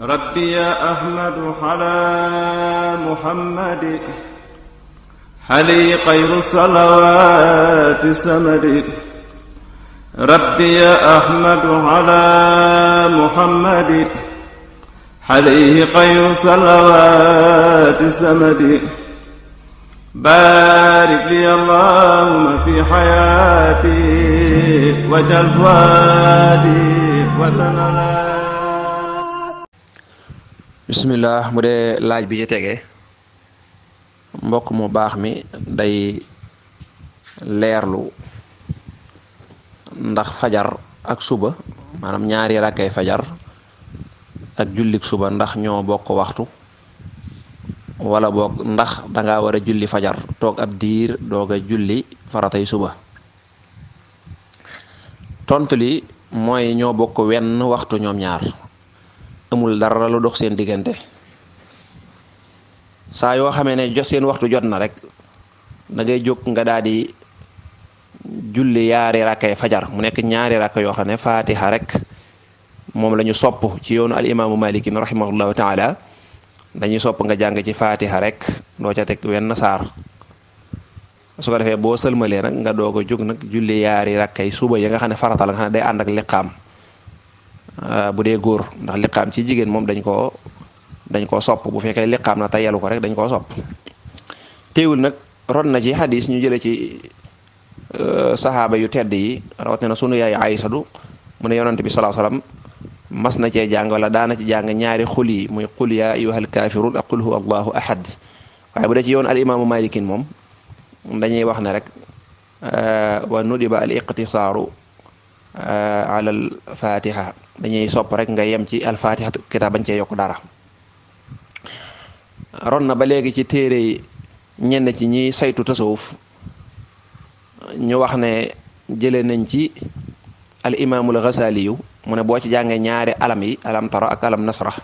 ربي يا أحمد على محمد حلي خير الصلوات سمد. ربي يا أحمد على محمد حليه خير الصلوات سمد. بارك لي اللهم في حياتي وجل فؤادي وتنالى. bismillah. mu dee laaj bi ci tege mbokk mu baax mi day leerlu ndax fajar ak suba maanaam ñaari rakkay fajar ak jullik suba ndax ñoo bokk waxtu wala boog ndax danga war a julli fajar toog ab diir dooga julli faratay suba. tontu li mooy ñoo bokk wenn waxtu ñoom ñaar, amul dara lu dox seen diggante. saa yoo xamee ne seen waxtu jot na rek da ngay jóg nga daal di julli yaari rakkay fajar mu nekk ñaari rakk yoo xam ne fatiha rek moom la ñu sopp ci yoonu al imaamu maliki rahimahullahu taala. dañuy sopp nga jàng ci fatiha rek doo ca teg wenn saar. su ko defee boo sëlmalee nag nga doog a jóg nag julli yaari rakkay suba ya nga xam ne farata la nga xam ne day ànd ak liqaam bu dee góor, ndax liqaam ci jigéen moom dañ koo sopp. bu fekkee liqaam na te yelu ko rek dañ koo sopp. teewul nag ron na ci xadis ñu jële ci saxaaba yu tedd yi rawatina sunu yaay Aysatu mu ne yonante bi sallallahu alayhi wasallam mas na cee jàng wala daana ci jàng ñaari xul yi muy qul yaa ayyuhal kaafiruun ak qul huwa allahu ahad. waaye bu dee ci yoon al imaamu malikin moom dañuy wax ne rek wa nudiba al iqtisaaru ala al fatiha, dañuy sopp rek nga yem ci al fatiha kitaab bañ cee yokk dara. ron na ba léegi ci téere ñenn ci ñi saytu tasawuf ñu wax ne jëlee nañ ci al imaamul Ghazaliyu mu ne boo ci jàngee ñaari alam yi alam tara ak alam nasrah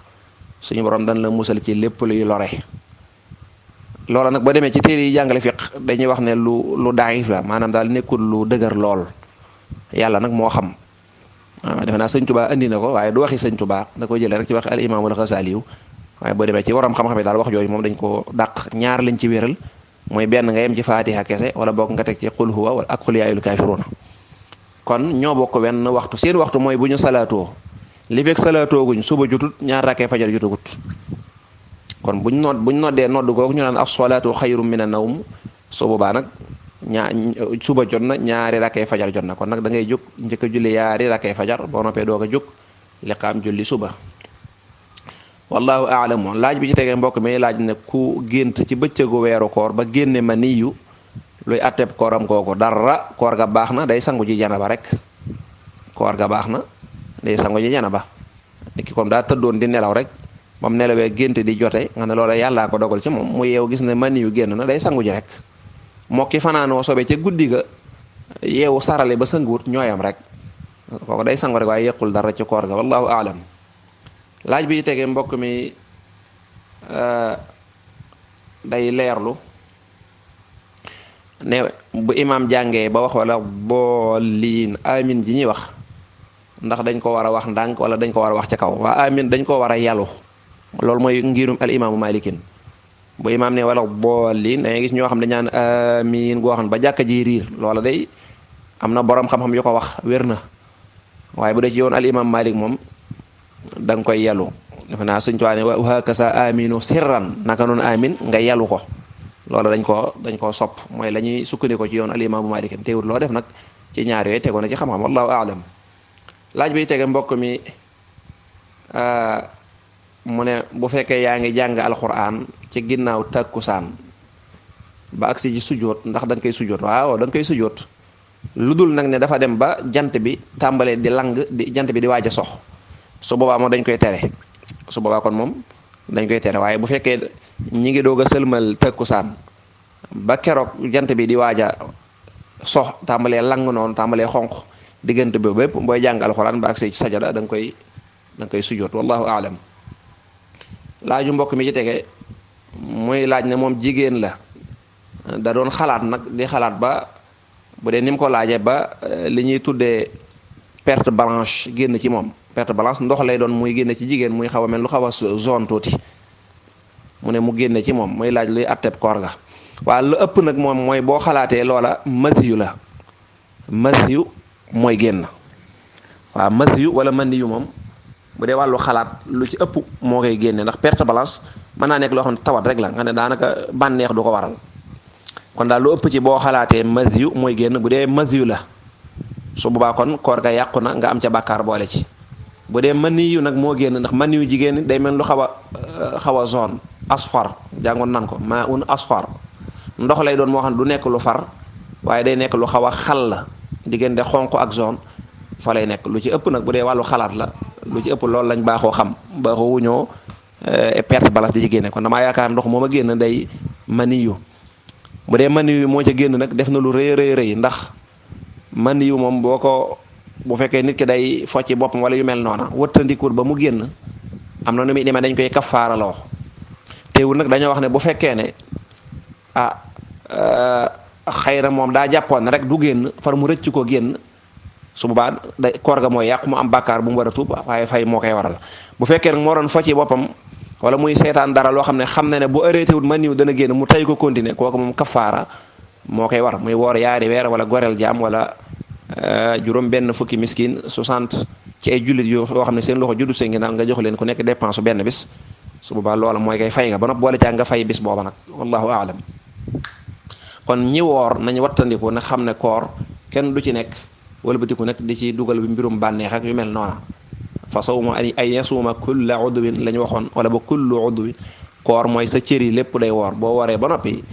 suñu borom dañ la musal ci lépp luy lore. loola nag boo demee ci téere yi jàngale fiq dañuy wax ne lu daif la, maanaam daal nekkul lu dëgër lool. yàlla nag moo xam. defe naa sëñ Tuubaa andi na ko waaye du waxi sëñ Tuubaa, da ko jëlee rek ci waxi al imaamul Ghazaliyu. waaye boo demee ci waram xam-xam yi daal wax jooju moom dañ ko dàq. ñaar lañ ci wéral, mooy benn nga yem ci fatiha kese wala boog nga teg ci qul huwa wala ak qul yaa ayyuhal kaafiruun. kon ñoo bokk wenn waxtu. seen waxtu mooy bu ñu salaatoo li fekk salaatoo guñ suba jotut ñaar rakkee fajar jotagut. kon buñ noddee nodd googu ñu naan as-salaatu xayrun mina nawm, su boobaa nag suba jot na, ñaari rakkee fajar jot na. kon nag da ngay jóg njëkk a julli yaari rakkee fajar boo noppee doog a jóg liqaam julli suba. wallahu a'lam. laaj bi ci tegee mbokk mi laaj ne ku gént ci bëccëgu weeru koor ba génne ma niyu luy atteb kooram kooku. dara, koor ga baax na, day sangu ji janaba rek. koor ga baax na, day sangu ji janaba. niki comme daa tëddoon di nelaw rek bam nelawee gént di jote nga ne loola yàllaa ko dogal ci moom mu yeew gis ne ma niyu génn na, day sangu ji rek. mokki fanaanoo sobe ca guddi ga yeewu sarale ba sanguwut ñooyam rek, kooku day sangu rek waaye yëqul dara ci koor ga. wallahu a'lam. laaj bi tegee mbokk mi day leerlu ne bu imaam jàngee ba wax wala booliin amin ji ñuy wax ndax dañ ko war a wax ndànk wala dañ ko war a wax ca kaw. waa amin dañ ko war a yalu. loolu mooy ngirum al imaamu malikin. bu imaam ne wala booliin da ngay gis ñoo xam ne ñaan amin goo xam ne ba jàkka ji riir, loola day am na borom xam-xam yu ko wax wér na. waaye bu dee ci yoon al imaam malik moom da nga koy yalu. defe naa Sëñ Tuubaa ne wa hakasa aminu sirran, naka noonu amin nga yalu ko. loolu dañ koo sopp, mooy la ñuy sukkandikoo ci yoon al imaamu Maalik. teewul loo def nag ci ñaar yooyu tegoon na ci xam-xam. wallahu a'lam. laaj bi tege mbokk mi mu ne bu fekkee yaa ngi jàng alquran ci ginnaaw takkusaan ba agsi ci sujjóot ndax dañ koy sujjóot. waaw dañ koy sujjóot, lu dul nag ne dafa dem ba jant bi tàmbalee di lang jant bi di waaj a sox, su boobaa moom dañ koy tere. su boobaa kon moom dañ koy tere. waaye bu fekkee ñi ngi doog a sëlmal takkusaan ba keroog jant bi di waaj a sox tàmbalee lang noonu tàmbalee xonq, diggante bi bépp booy jàng alxuraan ba agsi ci sajada da nga koy sujjóot. wallahu a'lam. laaju mbokk mi ci tege muy laaj ne moom jigéen la, da doon xalaat nag di xalaat ba bu dee ni mu ko laajee ba li ñuy tuddee perte blanche génn ci moom. perte balance ndox lay doon muy génne ci jigéen muy xaw a mel lu xaw a zone tuuti mu ne mu génne ci moom muy laaj luy atteb koor ga waaye lu ëpp nag moom mooy boo xalaatee loola masiyu la masiyu mooy génn waaw masiyu wala maniyu moom bu dee wàllu xalaat lu ci ëpp moo koy génne ndax perte balance mën naa nekk loo xam ne tawat rek la nga ne daanaka bànneex du ko waral kon daal lu ëpp ci boo xalaatee masiyu mooy génn bu dee masiyu la su boobaa kon koor ga yàqu na nga am ca bàkkaar boole ci bu dee maniyu nag moo génn ndax maniyu jigéen day mel lu xaw a zone asfar jàngoon nan ko maa un asfar ndox lay doon moo xam ne du nekk lu far waaye day nekk lu xaw a xal la diggante xonq ak zone fa lay nekk lu ci ëpp nag bu dee wàllu xalaat la lu ci ëpp loolu lañ baaxoo xam baaxoo wuñoo perte balance di ci génne kon damaa yaakaar ndox moom a génn day maniyu bu dee maniyu moo ca génn nag def na lu rëy rëy ndax maniyu moom bu fekkee nit ki day focci boppam wala yu mel noona wëttandikuur ba mu génn am na nu muy demee dañ koy kafaaraloo teewul nag dañoo wax ne bu fekkee ne xëy na moom daa jàppoon rek du génn far mu rëcc ko génn su boobaa day koor ga mooy yàqu mu am bàkkaar bu mu war a tuub waaye fay moo koy waral bu fekkee nag moo doon focci boppam wala muy seetaan dara loo xam ne xam na ne bu arrêté wul maniyu dana génn mu tay ko continuer kooku moom kafaara moo koy war muy woor yaari weer wala goreel jaam wala juróom benn fukki miskin 60 ci ay jullit yoo xam ne seen loxo juddu seen ginnaaw nga jox leen ku nekk dépense benn bis su boobaa loola mooy koy fay nga ba noppi boole caa nga fay bis booba nag wallahu aalam kon ñi woor nañ wattandiku na xam ne koor kenn du ci nekk wala batiku nag di ci dugal bi mbirum bànneex ak yu mel noona fa sawma ay yasuuma kulla udwin la ñu waxoon wala ba kullu udwin koor mooy sa cër yi lépp day woor boo waree ba noppi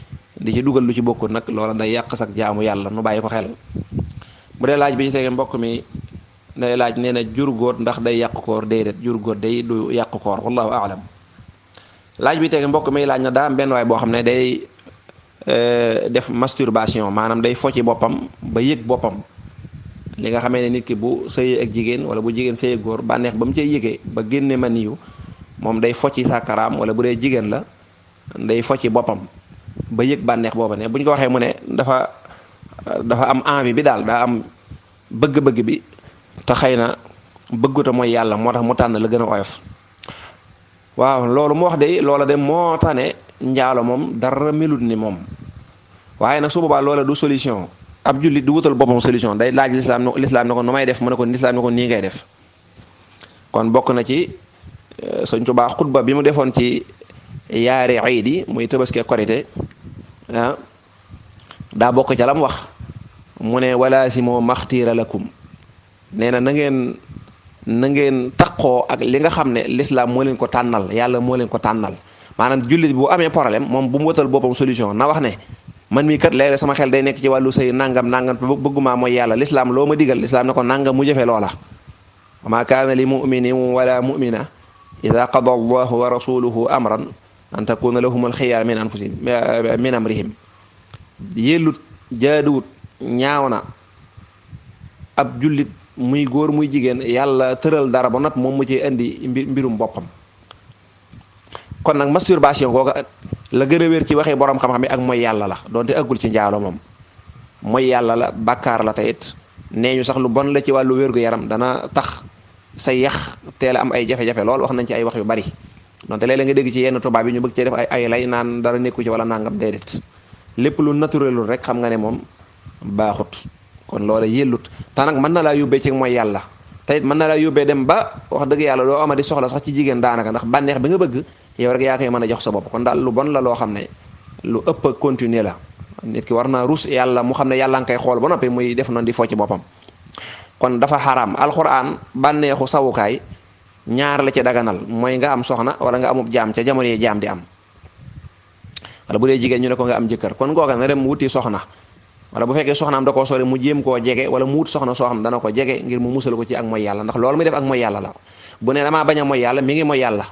di ci dugal lu ci bokkut nag loola day yàq sak jaamu yàlla nu bàyyi ko xel bu dee laaj bi ci tege mbokk mi day laaj nee na jur góor ndax day yàq koor déedéet jur góor day du yàq koor wallahu aalam laaj bi tege mbokk mi laaj na daa am benn waay boo xam ne day def masturbation maanaam day fo ci boppam ba yëg boppam li nga xamee ne nit ki bu sëyee ak jigéen wala bu jigéen sëyee góor bànneex ba mu cay yëgee ba génne ma niyu moom day fo ci sàkkaraam wala bu dee jigéen la day fo ci boppam ba yëg bànneex booba ne bu ñu ko waxee mu ne dafa am envie bi daal daa am bëgg-bëgg bi te xëy na bëgguta mooy yàlla moo tax mu tànn la gën a oyof waaw loolu mu wax de loola de moo tane njaalo moom dara melut ni moom waaye nag su boobaa loola du solution ab jullit du wutal boppam solution day laaj lislaam ne ko nu may def mu ne ko lislaam ne ko nii ngay def kon bokk na ci Sëñ Tuubaa xutba bi mu defoon ci yaari iid yi muy Tabaski Korite daa bokk ca lam wax mu ne walaasimoo maxtiira lakum nee na na ngeen taqoo ak li nga xam ne lislaam moo leen ko tànnal yàlla moo leen ko tànnal maanaam jullit bu amee problème moom bu mu wutal boppam solution na wax ne man mii kat léeg-léeg sama xel day nekk ci wàllu sëy nangam bëgguma mooy yàlla lislaam loo ma digal lislaam ne ko nangam mu jëfe loola wa ma kaana li muminin wala mumina ida qada allahu wa rasuluhu amran an takuna lahum alxiyaar min anfusihim min amrihim yellut jaaduwut ñaaw na ab jullit muy góor muy jigéen yàlla tëral dara ba noppi moom mu ci indi mbirum boppam kon nag masturbation googa la gën a wér ci waxee borom xam-xam yi ak mooy yàlla la donte aggul ci njaalo moom mooy yàlla la bàkkaar la tayit nee ñu sax lu bon la ci wàllu wérgu yaram dana tax sa yax teel a am ay jafe-jafe lool wax nañ ci ay wax yu bari donte léeg-léeg nga dégg ci yenn tubaab yi ñu bëgg cee def ay lay naan dara nekku ci wala nangam déedéet lépp lu naturelul rek xam nga ne moom baaxut kon loola yellut te nag mën na laa yóbbee ci mooy yàlla te it mën na laa yóbbee dem ba wax dëgg yàlla doo amati soxla sax ci jigéen daanaka ndax bànneex bi nga bëgg yow rek yaa koy mën a jox sa bopp kon daal lu bon la loo xam ne lu ëpp a continuer la nit ki war naa rus yàlla mu xam ne yàlla nga koy xool ba noppi muy def noonu di fo ci boppam kon dafa xaraam alxuraan bànneexu sawukaay ñaar la ci daganal mooy nga am soxna wala nga amub jaam ca jamono yi jaam di am wala bu dee jigéen ñu ne ko nga am jëkkër kon googa na dem wuti soxna wala bu fekkee soxnaam da koo sori mu jéem koo jege wala mu wut soxna soo xam dana ko jege ngir mu musal ko ci ak mooy yàlla ndax loolu muy def ak mooy yàlla la bu ne damaa bañ a mooy yàlla mi ngi mooy yàlla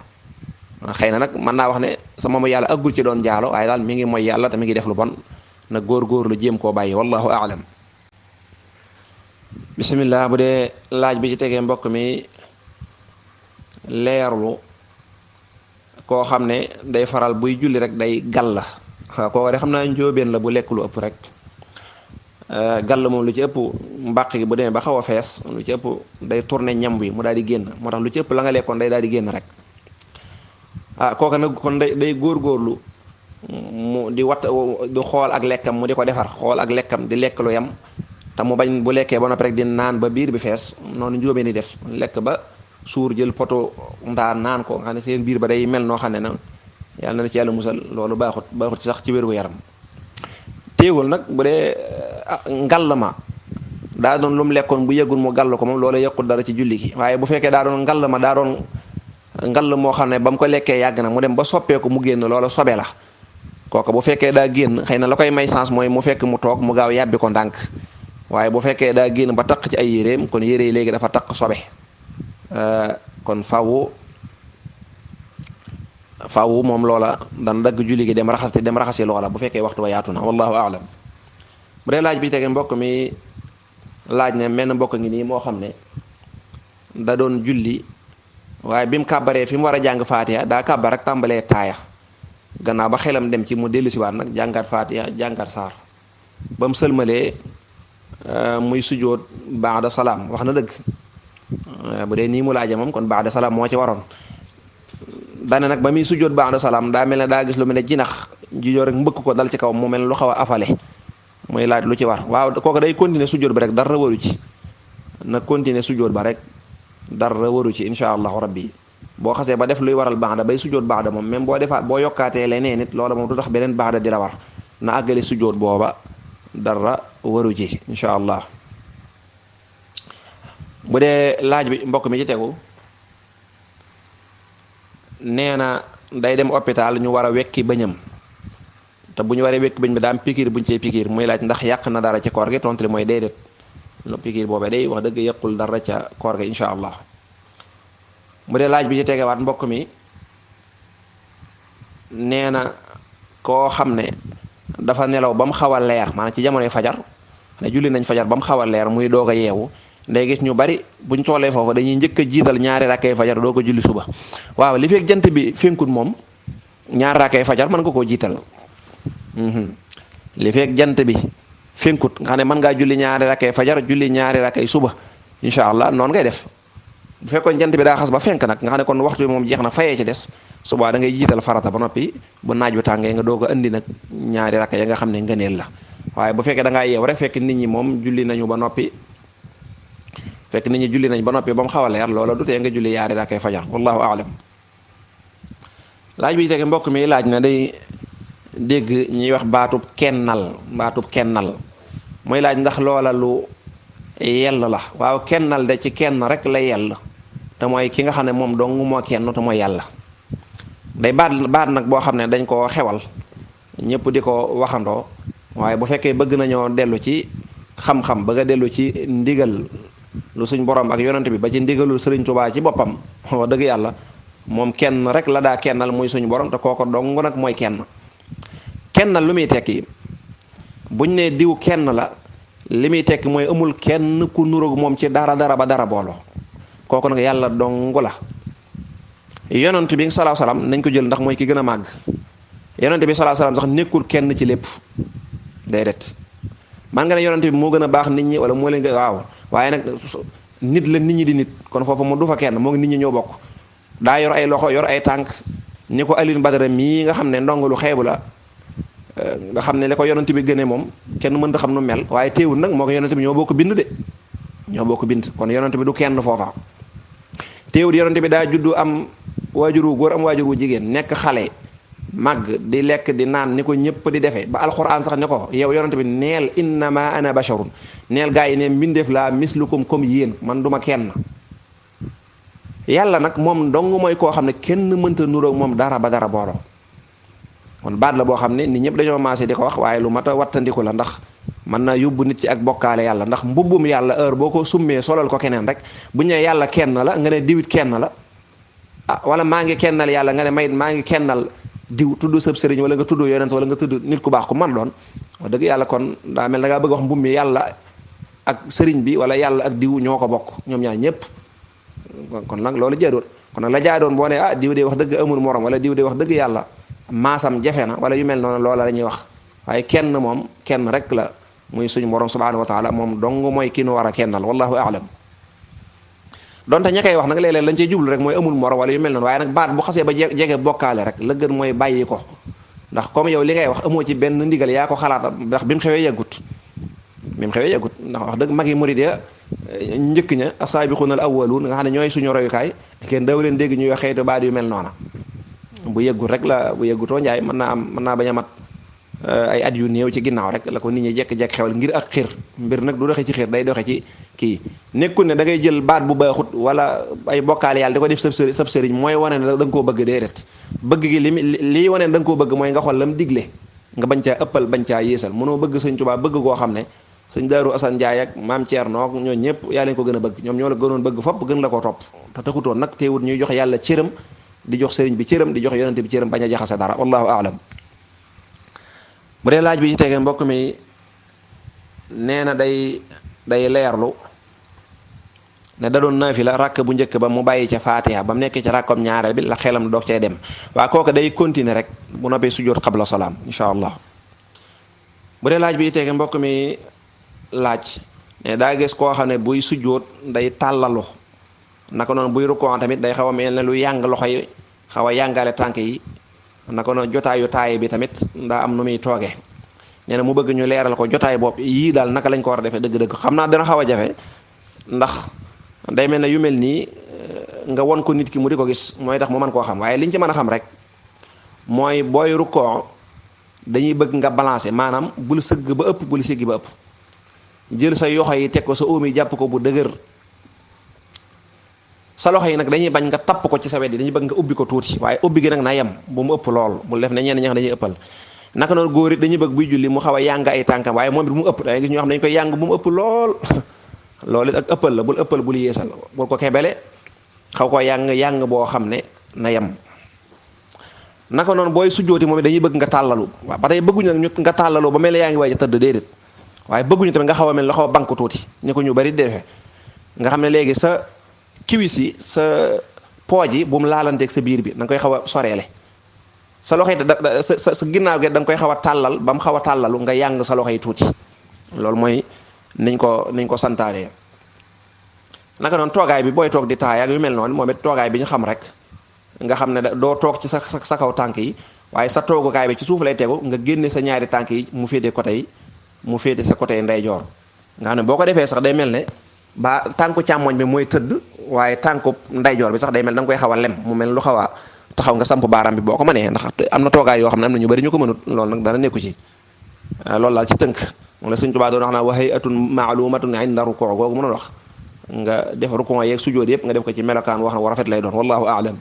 xëy na nag mën naa wax ne sama mooy yàlla aggul ci doon jaalo waaye daal mi ngi mooy yàlla te mi ngi def lu bon nag góor-góorlu jéem koo bàyyi wallahu aalam bismillah bu dee laaj bi ci tegee mbokk mi leerlu koo xam ne day faral buy julli rek day gàll koo de xam naa njóobeen la bu lekk lu ëpp rek gàll moom lu ci ëpp mbàq gi bu demee ba xaw a fees lu ci ëpp day tourner ñam wi mu daal di génn moo tax lu ci ëpp la nga lekkoon day daal di génn rek kooka nag kon day góorgóorlu mu di xool ak lekkam mu di ko defar xool ak lekkam di lekk lu yam te mu bañ bu lekkee ba noppi rek di naan ba biir bi fees noonu njóobee ni def lekk ba suur jël poto ndaa naan ko nga xam ne seen biir ba day mel noo xam ne na yàlla na ci yàlla musal loolu baaxut sax ci wér gu yaram téewul nag bu dee ngall ma daa doon lu mu lekkoon bu yëgul mu gàll ko moom loolu yëqul dara ci julli gi waaye bu fekkee daa doon ngall ma daa doon ngall moo xam ne ba mu ko lekkee yàgg na mu dem ba soppeeku mu génn loola sobe la kooka bu fekkee daa génn xëy na la koy may chance mooy mu fekk mu toog mu gaaw yàbbi ko ndànk waaye bu fekkee daa génn ba taq ci ay yéreem kon yére yi léegi dafa taq sobe kon faawu moom loola dan dagg julli gi dem raxasi loola bu fekkee waxtu wa yaatu na wallahu aalam bu dee laaj bi tege mbokk mi laaj ne menn mbokk ngi nii moo xam ne da doon julli waaye bi mu kàbbaree fi mu war a jàng faatiha daa kàbbar rek tàmbalee taaya gannaaw ba xelam dem ci mu dellusiwaat nag jàngaat faatiha jàngaat saar ba mu sëlmalee muy sujjóot baada salaam wax na dëgg bu dee nii mu laaje moom kon baada salaam moo ci waroon dane nag ba muy sujjóot baada salaam daa mel ne daa gis lu mel ne jinax jijoo rek mbëkk ko dal ci kaw mu mel ne lu xaw a afale muy laaj lu ci war waaw kooku day continuer sujjóot ba rek dara waru ci na continuer sujjóot ba rek dara waru ci insha allahu rabbi boo xasee ba def luy waral baada bay sujjóot baada moom même boo yokkaatee leneen nit loola moom du tax beneen baada di la war na àggale sujjóot booba dara waru ci insha allah bu dee laaj bi mbokk mi ci tegu nee na day dem hôpital ñu war a wekki bëñam te bu ñu waree wekki bëñ bi daa am pikiir buñ cee pikiir muy laaj ndax yàq na dara ci koor gi tontu li mooy déedéet lu pikiir boobee day wax dëgg yàqul dara ca koor gi insha allah bu dee laaj bi ci tegewaat mbokk mi nee na koo xam ne dafa nelaw ba mu xaw a leer maanaam ci jamonoy fajar ne julli nañ fajar ba mu xaw a leer muy doog a yeewu day gis ñu bari buñ tollee foofu dañuy njëkk a jiital ñaari rakkay fajar doo ko julli suba waaw li fekk jant bi fenkut moom ñaari rakkay fajar mën nga koo jiital li fekk jant bi fenkut nga xam ne mën ngaa julli ñaari rakkay fajar julli ñaari rakkay suba incha allah noonu ngay def bu fekkoon jant bi daa xas ba fenk nag nga xam ne kon waxtu bi moom jeex na fayee ci des suba da ngay jiital farata ba noppi bu naaj bi tàngee nga doog a indi nag ñaari rakka ya nga xam ne ngëneel la waaye bu fekkee da ngaa yeew rek fekk nit ñi moom julli nañu ba noppi ba mu xaw a leer loola du tee nga julli yaari rakkay fajar wallahu aalam laaj bi tege mbokk mi laaj na day dégg ñuy wax baatub kennal muy laaj ndax loola lu yell la waaw kennal de ci kenn rek la yell te mooy ki nga xam ne moom dong moo kenn te mooy yàlla day baat nag boo xam ne dañ koo xewal ñëpp di ko waxandoo waaye bu fekkee bëgg nañoo dellu ci xam-xam bëgg a dellu ci ndigal lu suñ borom ak yonent bi ba ci ndigalul Sëriñ Tuubaa ci boppam wax dëgg yàlla moom kenn rek la daa kennal muy suñu borom te kooko dong nag mooy kennal lu muy tekki buñ ne diw kenn la li muy tekki mooy amul kenn ku nuroog moom ci dara ba dara booloo kooku nag yàlla dong la yonent bi salaahu salaam nañ ko jël ndax mooy ki gën a màgg yonent bi salaahu salaam sax nekkul kenn ci lépp déedéet man nga ne yonent bi moo gën a baax nit ñi wala moo leen waaw waaye nag nit la nit ñi di nit kon foofu mu du fa kenn moo ngi nit ñi ñoo bokk daa yor ay loxo yor ay tànk ni ko Alioune Badara mii nga xam ne ndongo lu xeebu la nga xam ne li ko yonent bi gënee moom kenn mënta xam nu mel waaye teewul nag moo ko yonent bi ñoo bokk bind de ñoo bokk bind kon yonent bi du kenn foofa teewul yonent bi daa juddu am waajur wu góor am waajur wu jigéen nekk xale màgg di lekk di naan ni ko ñëpp di defee ba alxuraan sax ne ko yow yonent bi neel innama ana basharun neel gaa yi ne mbindeef laa mislukum comme yéen man duma kenn yàlla nag moom dong mooy koo xam ne kenn mënta nuroog moom dara ba dara booloo kon baat la boo xam ne nit ñëpp dañoo maase di ko wax waaye lu mat a wattandiku la ndax mën naa yóbbu nit ci ak bokkaale yàlla ndax mbubbum yàlla heure boo ko summee solal ko keneen rek bu ñu nee yàlla kenn la nga ne diwit kenn la wala maa ngi kennal yàlla nga ne maa ngi kennal diw tudd sëb sëriñ wala nga tudd yonent wala nga tudd nit ku baax ku man doon wax dëgg yàlla kon daa mel da ngaa bëgg wax mbub mi yàlla ak sëriñ bi wala yàlla ak diw ñoo ko bokk ñoom ñaar ñëpp kon nag loolu jaadoon kon nag la jaadoon boo ne diw de wax dëgg amul morom wala diw de wax dëgg yàlla maasam jafe na wala yu mel noonu loola la ñuy wax waaye kenn moom kenn rek la muy suñu borom subhanahu wa taala moom dong mooy ki nu war a kennal wallahu a'lam. donte ña koy wax nag léeg-léeg lañ cey jublu rek mooy amul moro wala yu mel noonu waaye nag baat bu xasee ba jege bokkaale rek la gën mooy bàyyi ko ndax comme yow li ngay wax amoo ci benn ndigal yaa ko xalaata ndax bi mu xewee yeggut ndax wax dëgg mag yi murid ya njëkk ña as-saabiquuna al-awwaluun nga xam ne ñooy suñu royukaay kenn daw leen dégg ñuy wax xeetu baat yu mel noona bu yeggut rek la bu yeggutoo njaay mën naa bañ a mat ay at yu néew ci ginnaaw rek la ko nit ñi jekk-jekk xewal ngir ak xir mbir nag du doxee ci xir day doxee ci kii nekkul ne da ngay jël baat bu baaxut wala ay bokkaale yàlla di ko def sab sëriñ mooy wane ne da nga koo bëgg déedéet bëgg gi lii wane ne da nga koo bëgg mooy nga xool lam digle nga bañ caa ëppal bañ caa yéesal mënoo bëgg sëñ Tuubaa bëgg koo xam ne sëñ Daaru Asan Njaay ak maam Ceerno ñoo ñëpp yaa leen ko gën a bëgg ñoom ñoo la gënoon bëgg fopp gën la koo topp te taxutoon nag teewut ñuy jox yàlla cëram di jox sëriñ bi cëram di jox yonente bi cëram bañ a jaxase dara wallahu a'lam. bu dee laaj bi ci tegee mbokk mi nee na day leerlu ne da doon naafila rakk bu njëkk ba mu bàyyi ca faatiha ba mu nekkee ca rakkam ñaareel bi la xelam doog cee dem waa kooku day continuer rek bu noppee sujjóot qabla salaam insha allah. bu dee laaj bi ci tegee mbokk mi laaj ne daa gis koo xam ne buy sujjóot day tàllalu naka noonu buy rukkoo tamit day xaw a mel ne lu yàng loxo yi xaw a yàngale tànk yi naka noonu jotaayu taay bi tamit ndaa am nu muy tooge nee na mu bëgg ñu leeral ko jotaay bopp yii daal naka lañ ko war a defee dëgg-dëgg xam naa dana xaw a jafe ndax day mel ne yu mel nii nga won ko nit ki mu di ko gis mooy tax mu mën koo xam waaye liñ ci mën a xam rek mooy booy rukkoo dañuy bëgg nga balancer maanaam bul sëgg ba ëpp bul siggi ba ëpp jël sa yoxo yi teg ko sa óom yi jàpp ko bu dëgër sa loxo yi nag dañuy bañ nga tapp ko ci sa wet yi dañuy bëgg nga ubbi ko tuuti waaye ubbi gi nag na yem bu mu ëpp lool mu def ne ñenn ñax dañuy ëppal naka noonu góor it dañuy bëgg buy julli mu xaw a yàng ay tànkam waaye moom it bu mu ëpp da ngay gis ñoo xam ne dañu koy yàng bu mu ëpp lool loolu it ak ëppal la bul ëppal bul yeesal bul ko kebele xaw ko yàng boo xam ne na yem naka noonu booy sujjooti moom it dañuy bëgg nga tàllalu waaw ba tey bëgguñu nag ñu nga tàllalu ba mel ne yaa ngi waaj a tëdd déedéet waaye bëgguñu tamit nga xaw a mel la xaw a bank tuuti ni ko ñu bari defee nga xam ne léegi sa kiwis yi sa pooj yi bu mu laalanteeg sa biir bi da nga koy xaw a soreele sa loxo yi sa ginnaaw gi da nga koy xaw a tàllal ba mu xaw a tàllalu nga yàng sa loxo yi tuuti loolu mooy niñ ko santaane naka noonu toogaay bi booy toog di taay ak yu mel noonu moom it toogaay bi ñu xam rek nga xam ne doo toog ci sa kaw tànk yi waaye sa toogukaay bi ci suuf lay tegu nga génne sa ñaari tànk yi mu féete côté yi mu féete sa côté ndeyjoor nga xam ne boo ko defee sax day mel ne ba tànku càmmoñ bi mooy tëdd waaye tànku ndeyjoor bi sax day mel da nga koy xaw a lem mu mel lu xaw a taxaw nga samp baaraam bi boo ko mënee ndax am na toogaay yoo xam ne am na ñu bari ñu ko mënut loolu nag dara nekku ci loolu daal ci tënk moom la Sëñ Tuubaa doon wax naa wa hay'atun ma'lumatun 'inda ruku' googu mënoon wax nga def ruku' yeeg sujjóot yëpp nga def ko ci melokaan wax na wa rafet lay doon wallahu a'lam.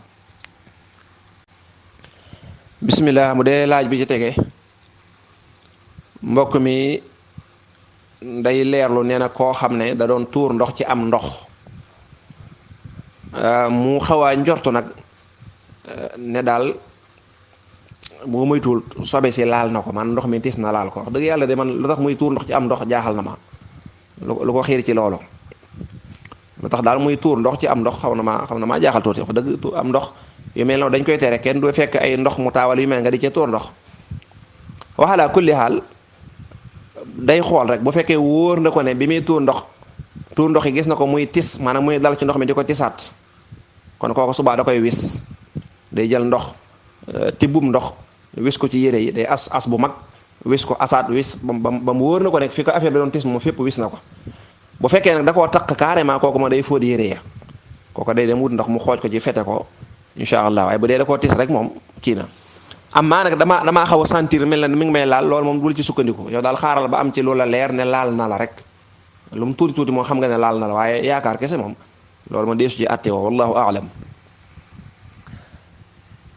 bismillah mu dee laaj bi ci tege mbokk mi day leerlu nee na koo xam ne da doon tuur ndox ci am ndox mu xawaa njortu nag ne daal boo moytuwul sobe si laal na ko man ndox mi tis na laal ko wax dëgg yàlla de man lu tax muy tuur ndox ci am ndox jaaxal na ma lu ko xiir ci loolu lu tax daal muy tuur ndox ci am ndox xaw na maa jaaxal tuuti wax dëgg am ndox yu mel noonu dañ koy tere kenn du fekk ay ndox mu taawal yu mel nga di cee tuur ndox waxalaa kulli xaal day xool rek bu fekkee wóor na ko ne bi muy tuur ndox yi gis na ko muy tis maanaam muy dal ci ndox mi di ko tisaat kon kooku subaa da koy wis day jël ndox tibbum ndox wis ko ci yére yi day as bu mag wis ko asaat wis ba mu wóor na ko ne fi ko affaire bi doon tis moom fépp wis na ko bu fekkee nag da koo takk carrément kooku ma day fóot yére ya kooku day dem wut ndox mu xooj ko ci fete ko incha allah waaye bu dee da koo tis rek moom kii na am maa nag damaa xaw a sentir mel na mi ngi may laal loolu moom bul ci sukkandiku yow daal xaaral ba am ci loola leer ne laal na la rek lu mu tuuti moo xam nga ne laal na la waaye yaakaar kese moom loolu ma deesu ci atte woo wallahu a'lam.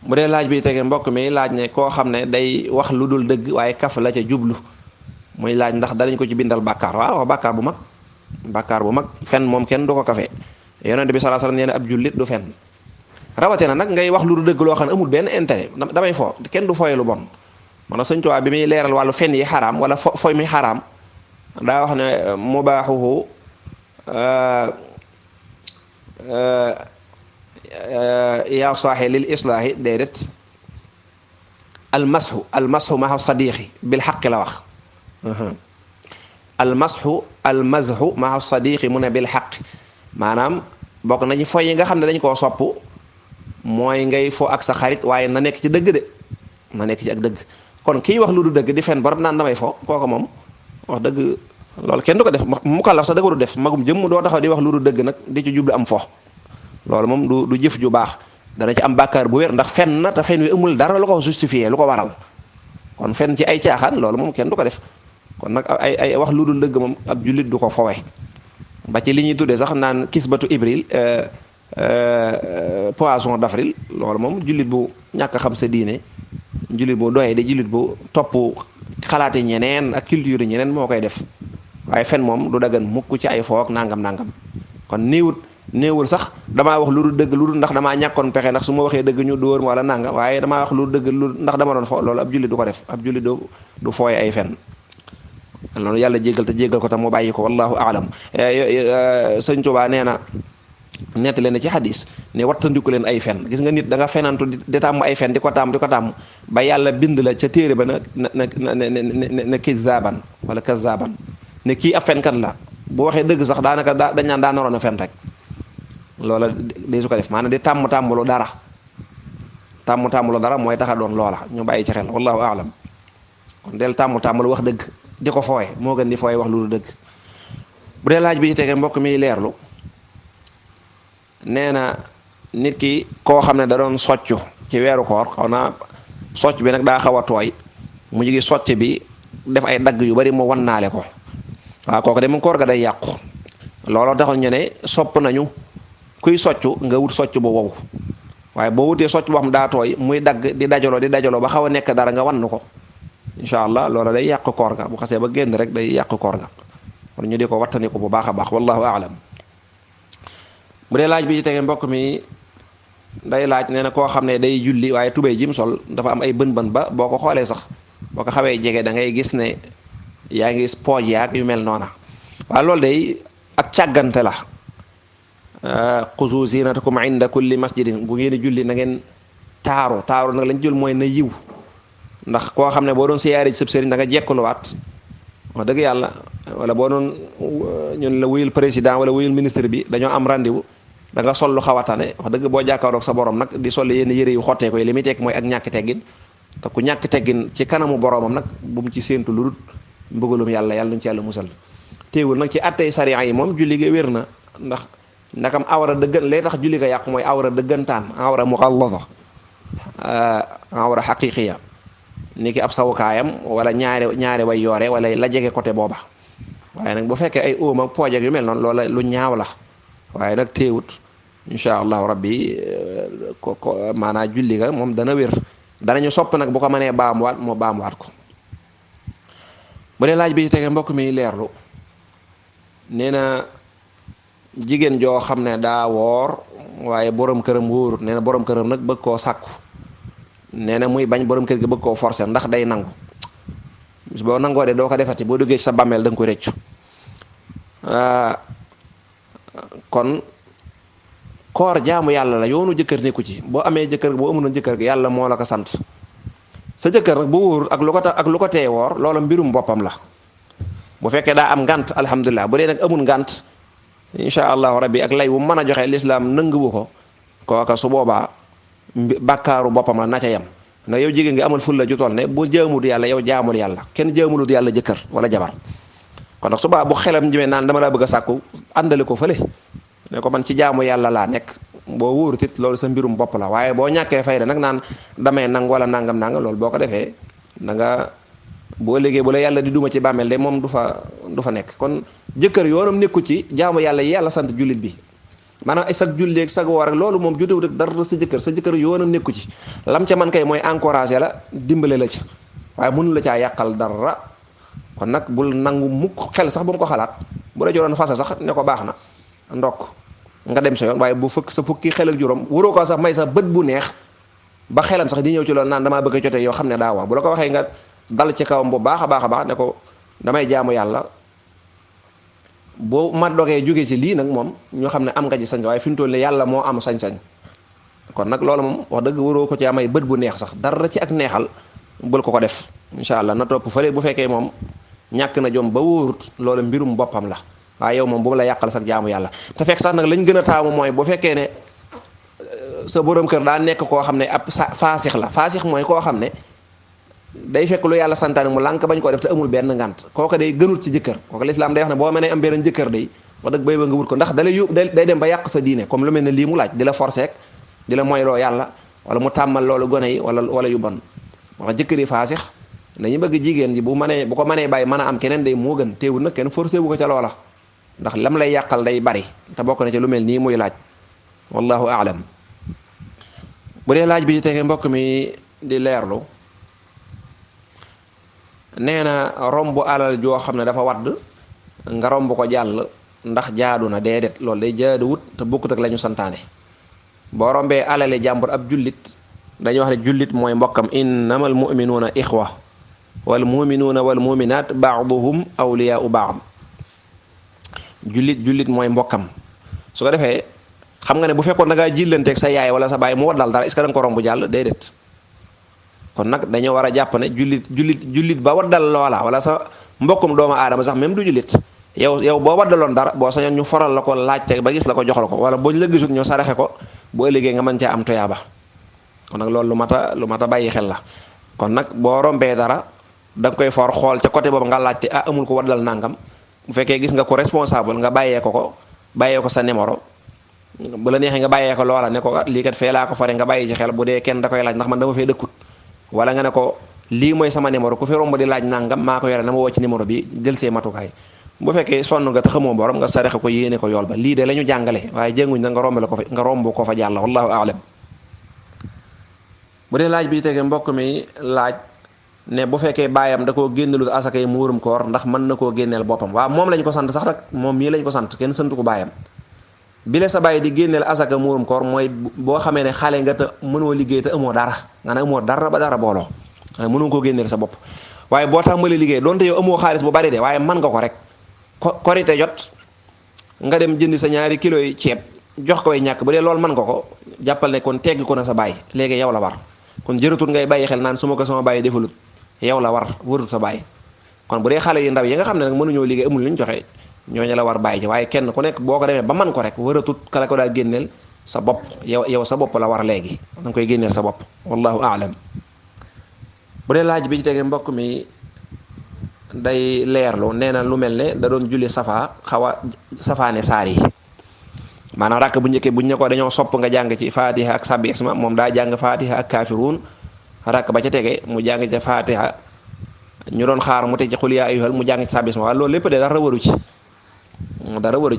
bu dee laaj bi tege mbokk mi laaj ne koo xam ne day wax lu dul dëgg waaye kaf la ca jublu muy laaj ndax danañ ko ci bindal bàkkaar waaw bàkkaar bu mag fen moom kenn du ko kafe yonent bi sallallahu alayhi wasallam nee na ab jullit du fen rawate na nag ngay wax lu dul dëgg loo xam ne amul benn intérêt damay fo kenn du fooye lu bon man Sëñ Tuubaa bi muy leeral wàllu fen yi xaraam wala foy mi xaraam daa wax ne mubaaxuhu yaa saaxi lil islaahi déedéet almasxu maxa sadiqi bil xaqi la wax almazhu maa sadiqi mu ne bil xaq maanaam bokk na ci fo yi nga xam ne dañ koo sopp mooy ngay fo ak sa xarit waaye na nekk ci dëgg de na nekk ci ak dëgg kon kii wax lu du dëgg di fen borom naan damay fo kooku moom wax dëgg loolu kenn du ko def mu kàllaf sax da ko du def magum jëmm doo taxaw di wax lu du dëgg nag di ci jublu am fo loolu moom du jëf ju baax dana ci am bàkkaar bu wér ndax fen na te fen wi amul dara lu ko justifié lu ko waral kon fen ci ay caaxaan loolu moom kenn du ko def kon nag ay wax lu dul dëgg moom ab jullit du ko fowe ba ci li ñuy tuddee sax naan kisbatu ibril poisson d'avril loolu moom jullit bu ñàkk xam sa diine jullit bu doyee de jullit bu topp xalaate ñeneen ak culture ñeneen moo koy def waaye fen moom du daggan mukk ci ay foog nangam kon néewul sax damaa wax lu dul dëgg lu dul ndax damaa ñàkkoon pexe ndax su ma waxee dëgg ñu dóor ma wala nangam waaye damaa wax lu dul dëgg lu ndax dama doon fo loolu ab jullit du ko def ab jullit du fooye ay fen loolu yàlla jéggal te jéggal ko tam mu bàyyi ko wallahu aalam sëñ Tuubaa nee na nett leen ci xadis ne wattandiku leen ay fen gis nga nit da nga fenantu di tàmm ay fen di ko tàmm ba yàlla bind la ca téere ba na kizaaban wala kazaaban ne kii ab fenkat la bu waxee dëgg sax daanaka dañ naan daa naroon a fen rek loola de su ko def maanaam di tàmmlu dara tàmmlu dara mooy tax a doon loola ñu bàyyi ci xel wallahu aalam kon del tàmmlu wax dëgg di ko fooye moo gën di fooye wax lu dëgg bu dee laaj bi ci tege mbokk mi leerlu nee na nit ki koo xam ne da doon soccu ci weeru koor xaw naa socc bi nag daa xaw a tooy mu jigi socc bi def ay dagg yu bari mu wannaale ko waaw kooku de mu koor ga day yàqu looloo taxoon ñu ne sopp nañu kuy soccu nga wut socc bu wow waaye boo wutee socc boo xam daa tooy muy dagg di dajaloo ba xaw a nekk dara nga wann ko incha allah loola day yàq koor ga bu xasee ba génn rek day yàq koor ga kon ñu di ko wattani ko bu baax a baax wallahu aalam bu dee laaj bi ci tege mbokk mi day laaj nee na koo xam ne day julli waaye tubéy jim sol dafa am ay bën-bën ba boo ko xoolee sax boo ko xawee jege da ngay gis ne yaa ngi gis pooj yaag yu mel noona waaye loolu day ak càggante la xuzu zinatakum inda kulli masjidin bu ngeen julli na ngeen taaru nag lañ jël mooy na yiw ndax koo xam ne boo doon siyaare ci sëb sëriñ da nga jekkuluwaat wax dëgg yàlla wala boo doon ñun la wuyul président wala wuyul ministre bi dañoo am rendez-vous da nga sol lu xaw a tane wax dëgg boo jàkkaaroog sa borom nag di sol yenn yëre yu xottee ko li muy tekk mooy ak ñàkk teggin te ku ñàkk teggin ci kanamu boromam nag bu mu ci séentu lu dul mbugalum yàlla nuñ ci yàlla musal teewul nag ci attey sariya yi moom julli ga wér na ndax ndakam awra dëggan lee tax julli ga yàqu mooy awra dëggantaan awra muxallada awra xaqiqiya ni ki ab sawukaayam wala ñaari way yoore wala la jege côté booba waaye nag bu fekkee ay óom ak pooj ak yu mel noonu loola lu ñaaw la waaye nag teewut insha allahu rabbi ko maanaa julli ga moom dana wér danañu sopp nag bu ko mënee baamuwaat moo baamuwaat ko bu dee laaj bi ci tege mbokk mi leerlu nee na jigéen joo xam ne daa woor waaye borom këram wóorut nee na borom këram nag bëgg koo sàkku nee na muy bañ borom kër gi bëgg koo forcer ndax day nangu bis boo nangoo de doo ko defati boo duggee ci sa bàmmeel da nga koy rëccu kon koor jaamu yàlla la yoonu jëkkër nekku ci boo amee jëkkër boo amuloon jëkkër gi yàlla moo la ko sant sa jëkkër nag bu wóor ak lu ko tee woor loola mbirum boppam la bu fekkee daa am ngant alhamdulilah bu dee nag amul ngant insha allahu rabbi ak lay wu mën a joxe lislaam nanguwu ko kooka su boobaa bàkkaaru boppam la na ca yem ndax yow jigéen nga amul ful la ju toll ne bu jaamul yàlla yow jaamul yàlla kenn jaamulut yàlla jëkkër wala jabar kon nag subaa bu xelam jimee naan dama laa bëgg a sàkku àndale ko fële ne ko man ci jaamu yàlla laa nekk boo wóorut it loolu sa mbirum bopp la waaye boo ñàkkee fayda nag naan damay nang wala nangam loolu boo ko defee da nga boo liggéey bu la yàlla di duma ci bàmmeel de moom du fa nekk kon jëkkër yoonam nekku ci jaamu yàlla yi yàlla sant jullit bi maanaam ay sag julli ak sag woor ak loolu moom jotewut ak dara sa jëkkër yoonam nekku ci lam ca man kay mooy encouragé la dimbale la ci waaye mënu la caa yàqal dara kon nag bul nangu mukk xel sax bu mu ko xalaat bu la joroon fasa sax ne ko baax na ndokk nga dem sa yoon waaye bu fëkk sa fukki xel ak juróom waroo ko sax may sax bët bu neex ba xelam sax di ñëw ci loolu naan damaa bëgg a jotee yoo xam ne daa wax bu la ko waxee nga dal ci kawam bu baax a baax ne ko damay jaamu yàlla boo ma dogee jóge ci lii nag moom ñoo xam ne am nga ci sañ waaye fi mu toll nii yàlla moo am sañ-sañ kon nag loolu moom wax dëgg waroo ko ci amay bët bu neex sax dara ci ak neexal bul ko def incha allah na topp fële bu fekkee moom ñàkk na jom ba wóorut loolu mbirum boppam la waaye yow moom bu mu la yàqal sax jaamu yàlla te fekk sax nag lañ gën a taamu mooy bu fekkee ne sa borom kër daa nekk koo xam ne ab faasix la faasix mooy koo xam ne day fekk lu yàlla santaane mu lànk bañ koo def te amul benn ngant kooka day gënul ci jëkkër kooka lislaam day wax ne boo mënee am benn jëkkër day wax dëgg bay ba nga wut ko ndax dalay yóbbu day dem ba yàq sa diine comme lu mel ne lii mu laaj di la forcer di la moyloo yàlla wala mu tàmmal loolu gone yi wala yu bon wax jëkkër yi faasix dañuy bëgg jigéen ji bu ko mënee bàyyi mën a am keneen day moo gën teewul nag kenn forcé wu ko ca loola ndax lam lay yàqal day bari te bokk na ci lu mel nii muy laaj wallahu aalam bu dee laaj bi ci tege mbokk mi di leerlu nee na romb alal joo xam ne dafa wadd nga romb ko jàll ndax jaadu na déedéet loolu day jaaduwut te bokkut ak la ñu santaane boo rombee alale jàmbur ab jullit dañuy wax ne jullit mooy mbokkam innamal muminuuna ixwa wal muminuuna wal muminaat baaduhum awliyaau baad jullit mooy mbokkam su ko defee xam nga ne bu fekkoon da ngaa jillanteeg sa yaay wala sa baay mu waddal dara est-ce que da nga ko romb jàll déedéet kon nag dañoo war a jàpp ne jullit ba waddal loola wala sa mbokkum doomu aadama sax même du jullit yow boo waddaloon dara boo sañoon ñu foral la ko laajte ba gis la ko jox la ko wala buñ la gisul ñu saraxe ko bu ëllëgee nga mën caa am toyaaba kon nag loolu lu mat a bàyyi xel la kon nag boo rombee dara da nga koy for xool ca côté boobu nga laajte amul ko waddal nangam bu fekkee gis nga ko responsable nga bàyyee ko sa numéro bu la neexee nga bàyyee ko loola ne ko lii kat fee laa ko fare nga bàyyi ci xel bu dee kenn da koy laaj ndax man dama fee dëkkut wala nga ne ko lii mooy sama numéro ku fi romb di laaj nangam maa ko yore na ma woo ci numéro bi jël see matukaay bu fekkee sonn nga te xamoo borom nga saraxe ko yéene ko yool ba lii de la ñu jàngale waaye jënguñ na nga romb ko fa jàll wallahu aalam bu dee laaj bi tege mbokk mi laaj ne bu fekkee baayam da koo génnelul asaka yi muurum koor ndax mën na koo génneel boppam waaw moom lañ ko sant sax nag moom mii lañ ko sant kenn santu ko baayam bi la sa bàyyi di génneel asaka muurum koor mooy boo xamee ne xale nga te mënoo liggéey te amoo dara nga ne amoo dara ba dara booloo nga ne mënoo koo génneel sa bopp waaye boo tàmbalee liggéey donte yow amoo xaalis bu bari de waaye mën nga ko rek korite jot nga dem jëndi sa ñaari kilo yi ceeb jox ko way ñàkk bu dee loolu mën nga ko jàppal ne kon tegg ko na sa bàyyi léegi yow la war kon jërëtul ngay bàyyi xel naan su ma ko sama bàyyi defalut yow la warut sa bàyyi kon bu dee xale yu ndaw yi nga xam ne nag mënuñoo liggéey amul lu ñu joxe ñooñu la war bàyyi ci waaye kenn ku nekk boo ko demee ba man ko rek waratut kala ko daa génneel sa bopp yow sa bopp la war léegi da nga koy génneel sa bopp wallahu aalam bu dee laaj bi ci tege mbokk mi day leerlu nee na lu mel ne da doon julli xaw a safaane saar yi maanaam rakk bu njëkkee buñ ne ko dañoo sopp nga jàng ci fatiha ak sabbi isma moom daa jàng fatiha ak kaafiruun rakk ba ca tege mu jàng ca fatiha ñu doon xaar mu teg ci xul yaa ayyuhal mu jàng ci sabbi isma waaye loolu lépp de dara waru ci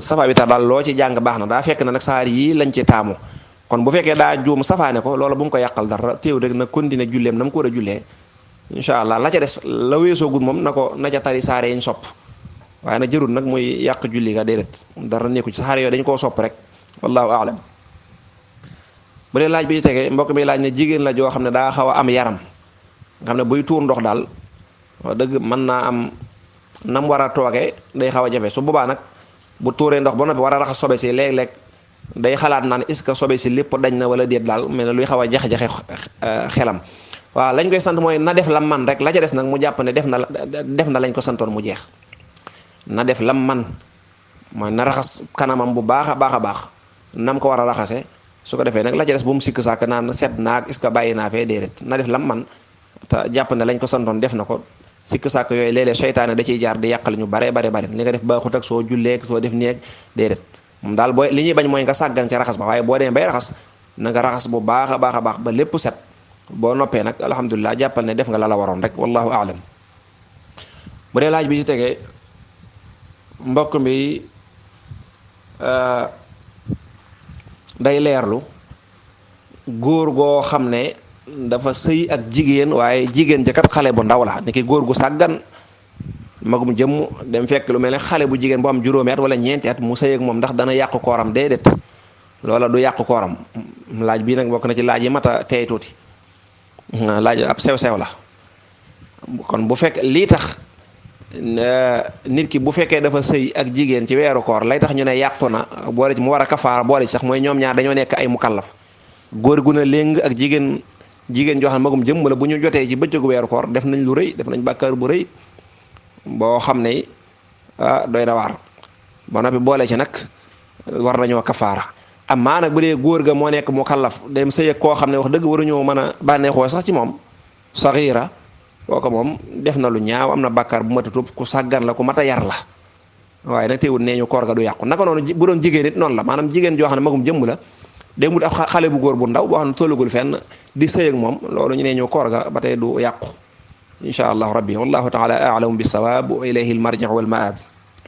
safa bi tax daal loo ci jàng baax na daa fekk na nag saar yii lañ ci taamu kon bu fekkee daa juum safaane ko loolu bu mu ko yàqal dara téew rek na continuer julleem na mu ko war a jullee incha allah la ca des la weesoogul moom na ca tari saare yiñ sopp waaye nag jërul nag muy yàq julli ga déedéet dara nekku ci saare yooyu dañ koo sopp rek wallahu aalam bu dee laaj bi tege mbokk mi laaj ne jigéen la joo xam ne daa xaw a am yaram nga xam ne buy tuur ndox daal wax dëgg mën naa am nam war a toogee day xaw a jafe su boobaa nag bu tuuree ndox ba noppi war a raxas sobe si léeg-léeg day xalaat naan est-ce que sobe si lépp dañ na wala déet daal mel ne luy xaw a jaxe-jaxe xelam waaw lañ koy sant mooy na def lam man rek la ca des nag mu jàpp ne def na lañ ko santoon mu jeex na def lam man mooy na raxas kanamam bu baax a baax nam ko war a raxase su ko defee nag la ca des bu mu sikk sàkk naan set naag est-ce que bàyyi naa fee déedéet na def lam man te jàpp ne lañ ko santoon def na ko sikk sàkk yooyu léeg-léeg seytaane da ciy jaar di yàqal ñu bare li nga def baaxut ak soo julleeg soo def neeg déedéet moom daal booy li ñuy bañ mooy nga sàggan ci raxas ba waaye boo demee bay raxas na nga raxas bu baax a baax ba lépp set boo noppee nag alhamdulilah jàppal ne def nga la waroon rek wallahu aalam bu dee laaj bi ci tegee mbokk mi day leerlu góor goo xam ne dafa sëy ak jigéen waaye jigéen ja kat xale bu ndaw la ni ki góor gu sàggan magum jëmm dem fekk lu mel ne xale bu jigéen bu am juróomi at wala ñeenti at mu sëy ak moom ndax dana yàq kooram déedéet loola du yàq kooram laaj bii nag bokk na ci laaj yi mata teey tuuti laaj ab sew-sew la kon bu fekk lii tax nit ki bu fekkee dafa sëy ak jigéen ci weeru koor lay tax ñu ne yàqu na boole ci mu war a kafaara boole ci sax mooy ñoom ñaar dañoo nekk ay mukallaf góor gu na léng ak jigéen joo xam ne magum jëm wala bu ñu jotee ci bëccëgu weeru koor def nañ lu rëy def nañ bàkkaar bu rëy boo xam ne doy na waar ba noppi boole ci nag war nañoo kafaara amaa nag bu dee góor ga moo nekk mu kallaf dem sëy ak koo xam ne wax dëgg waruñoo mën a bànneexoo sax ci moom saxiira kooku moom def na lu ñaaw am na bàkkaar bu mat a tuub ku sàggan la ku mat a yar la waaye nag teewul nee ñu koor ga du yàqu naka noonu bu doon jigéen it noonu la maanaam jigéen joo xam ne magum jëmm la day mut ab xale bu góor bu ndaw boo xam ne tollagul fenn di sëy ak moom loolu ñu nee ñu koor ga ba tey du yàqu insha allahu rabbi wallahu taala a'lamu bis-sawab wa ilayhi al-marji' wal ma'ab